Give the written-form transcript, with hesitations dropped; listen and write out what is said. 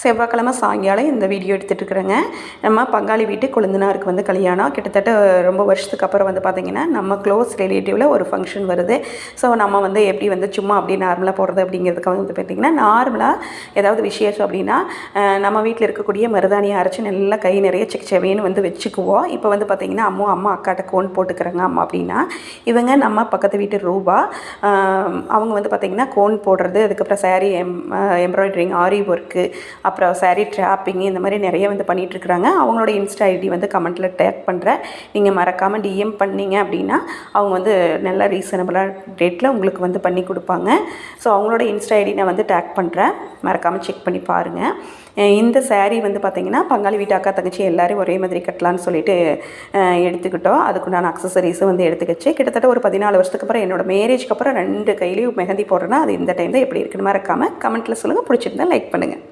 செவ்வாய்க்கிழமை சாயங்காலம் இந்த வீடியோ எடுத்துகிட்ருக்குறேங்க. நம்ம பங்காளி வீட்டு கொழுந்தனாருக்கு வந்து கல்யாணம். கிட்டத்தட்ட ரொம்ப வருஷத்துக்கு அப்புறம் வந்து பார்த்திங்கன்னா நம்ம க்ளோஸ் ரிலேட்டிவில் ஒரு ஃபங்க்ஷன் வருது. ஸோ நம்ம வந்து எப்படி வந்து சும்மா அப்படியே நார்மலாக போடுறது அப்படிங்கிறதுக்காக வந்து பார்த்திங்கன்னா, நார்மலாக ஏதாவது விசேஷம் அப்படின்னா நம்ம வீட்டில் இருக்கக்கூடிய மருதாணியை அரைச்சி நல்லா கை நிறைய செவேன்னு வந்து வச்சுக்குவோம். இப்போ வந்து பார்த்திங்கன்னா அம்மா அக்காட்ட கோன் போட்டுக்கிறாங்க அம்மா அப்படின்னா, இவங்க நம்ம பக்கத்து வீட்டு ரூபா அவங்க வந்து பார்த்திங்கன்னா கோன் போடுறது, அதுக்கப்புறம் சாரீ எம்ப்ராய்டரிங், ஆரி ஒர்க்கு, அப்புறம் சாரீ ட்ராப்பிங், இந்த மாதிரி நிறைய வந்து பண்ணிகிட்ருக்குறாங்க. அவங்களோட இன்ஸ்டா ஐடி வந்து கமெண்ட்டில் டேக் பண்ணுறேன். நீங்கள் மறக்காமல் டிஎம் பண்ணிங்க அப்படின்னா அவங்க வந்து நல்ல ரீசனபிளான ரேட்டில் உங்களுக்கு வந்து பண்ணி கொடுப்பாங்க. ஸோ அவங்களோட இன்ஸ்டா ஐடி நான் வந்து டேக் பண்ணுறேன், மறக்காமல் செக் பண்ணி பாருங்கள். இந்த சாரீ வந்து பார்த்திங்கன்னா பங்காளி வீட்டு அக்கா தங்கச்சி எல்லோரும் ஒரே மாதிரி கட்டலான்னு சொல்லிட்டு எடுத்துக்கிட்டோம். அதுக்குண்டான அக்சசரிஸும் வந்து எடுத்துக்கிச்சு. கிட்டத்தட்ட ஒரு 14 வருஷத்துக்கு அப்புறம் என்னோடய மேரேஜ்க்கு அப்புறம் 2 கையிலையும் மெஹந்தி போடுறேன்னா அது இந்த டைம் தான் எப்படி இருக்குன்னு மறக்காமல் கமெண்ட்டில் சொல்லுங்கள். பிடிச்சிருந்தா லைக் பண்ணுங்கள்.